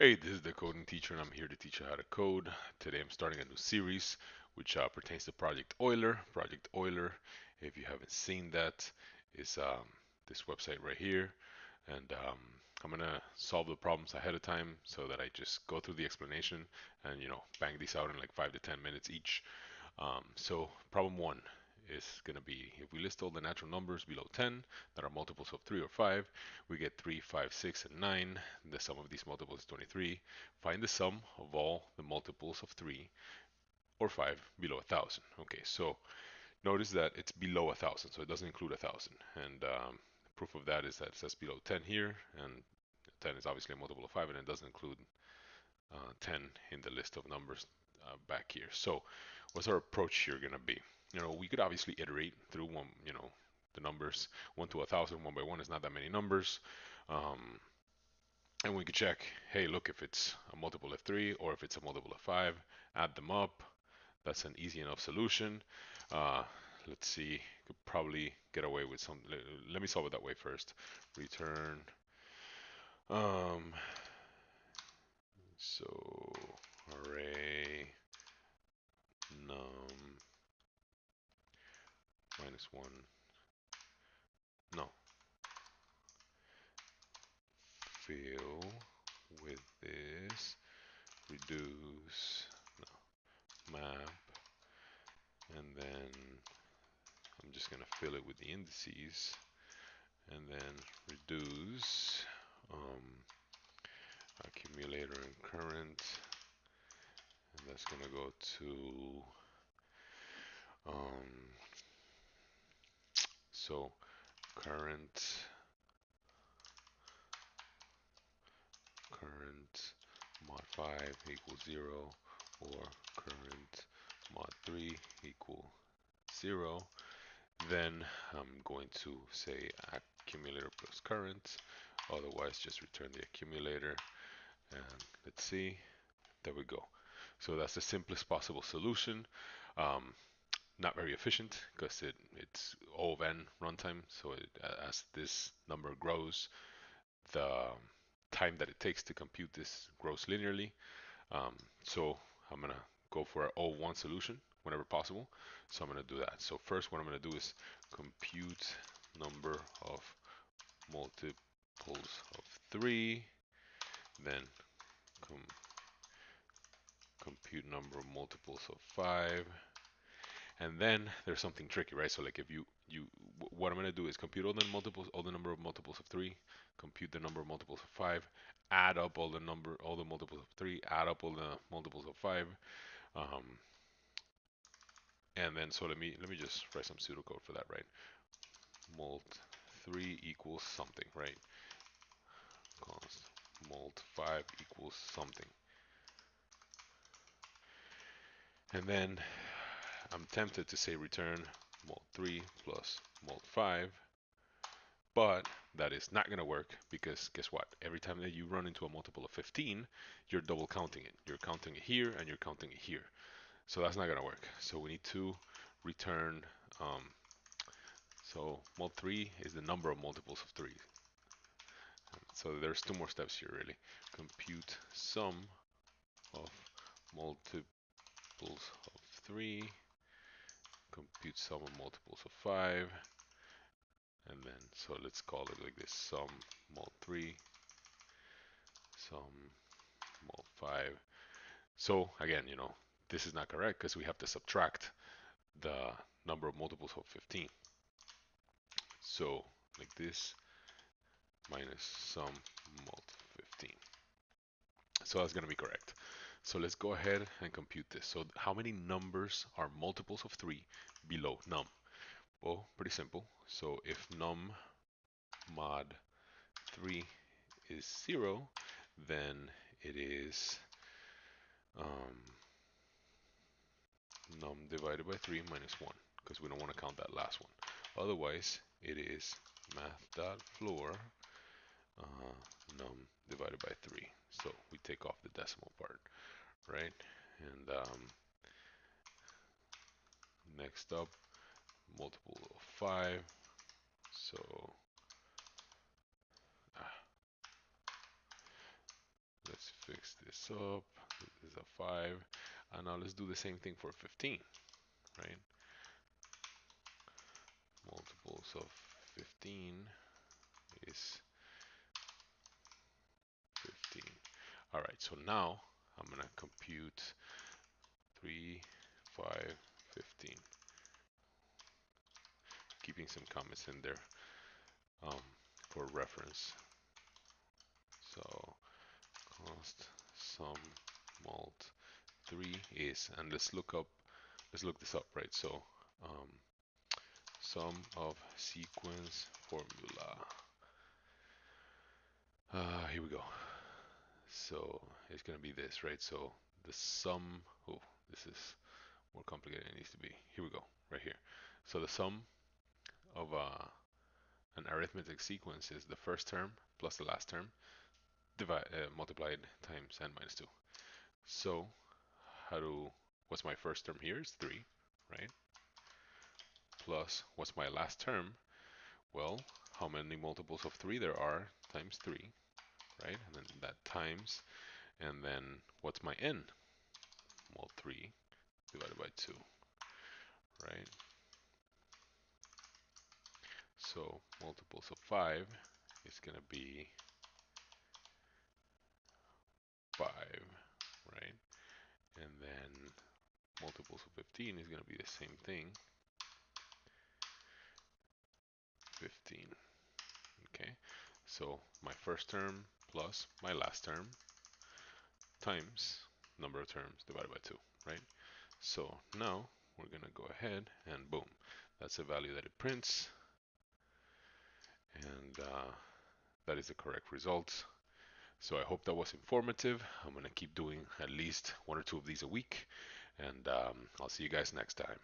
Hey, this is the coding teacher, and I'm here to teach you how to code. Today I'm starting a new series which pertains to Project Euler. Project Euler, if you haven't seen that, is this website right here. And I'm gonna solve the problems ahead of time so that I just go through the explanation and bang these out in like 5 to 10 minutes each. So problem one is going to be if we list all the natural numbers below 10 that are multiples of 3 or 5, we get 3, 5, 6, and 9. The sum of these multiples is 23. Find the sum of all the multiples of 3 or 5 below 1,000. Okay, so notice that it's below 1,000, so it doesn't include 1,000. And proof of that is that it says below 10 here, and 10 is obviously a multiple of 5, and it doesn't include 10 in the list of numbers back here. So what's our approach here going to be? We could obviously iterate through the numbers 1 to 1,000 one by one is not that many numbers. Um, and we could check, hey, look, if it's a multiple of 3 or if it's a multiple of 5, add them up. That's an easy enough solution. Uh, let's see, could probably get away with some. Let me solve it that way first. Return. Um, so array num minus 1. No, fill with this, reduce, no, map, and then I'm just going to fill it with the indices, and then reduce um, accumulator and current, and that's going to go to, um, so current mod 5 equals 0, or current mod 3 equal 0, then I'm going to say accumulator plus current, otherwise just return the accumulator, and let's see, there we go. So that's the simplest possible solution. Um, Not very efficient because it's O of n runtime, so as this number grows, the time that it takes to compute this grows linearly. So I'm gonna go for an O1 solution whenever possible. So I'm gonna do that. So first, what I'm gonna do is compute number of multiples of 3, then com compute number of multiples of 5, and then there's something tricky, right? So like if what I'm gonna do is compute all the number of multiples of 3, compute the number of multiples of 5, add up all the multiples of 3, add up all the multiples of 5, um, and then so let me just write some pseudocode for that, right? Mult 3 equals something, right? Const mult 5 equals something, and then I'm tempted to say return mult 3 plus mult 5, but that is not going to work because guess what? Every time that you run into a multiple of 15, you're double counting it. You're counting it here and you're counting it here. So that's not going to work. So we need to return, um, so mult3 is the number of multiples of 3. So there's two more steps here really. Compute sum of multiples of 3, compute sum of multiples of 5, and then so let's call it like this: sum mult3, sum mult5. So again, this is not correct because we have to subtract the number of multiples of 15. So like this, minus sum mult 15. So that's going to be correct. So let's go ahead and compute this. So how many numbers are multiples of 3 below num? Well, pretty simple. So if num mod 3 is 0, then it is um, num divided by 3 minus 1, because we don't want to count that last one. Otherwise, it is math.floor num divided by 3. So we take off the decimal part, right? And next up, multiple of 5. So ah, let's fix this up. This is a 5. And now let's do the same thing for 15, right? Multiples of 15 is 15. All right, so now I'm gonna compute 3, 5, 15, keeping some comments in there for reference. So const sum mult 3 is, and let's look this up, right? So um, sum of sequence formula. Here we go. So it's gonna be this, right? So the sum, oh, this is more complicated than it needs to be. Here we go, right here. So the sum of an arithmetic sequence is the first term plus the last term multiplied times n minus 2. So what's my first term here is 3, right? Plus what's my last term? Well, how many multiples of 3 there are times 3, right? And then that times, and then what's my n? Well, 3 divided by 2, right? So multiples of 5 is going to be 5, right? And then multiples of 15 is going to be the same thing, 15. Okay, so my first term plus my last term times number of terms divided by 2, right? So now we're going to go ahead and boom, that's the value that it prints, and that is the correct result. So I hope that was informative. I'm going to keep doing at least 1 or 2 of these a week, and I'll see you guys next time.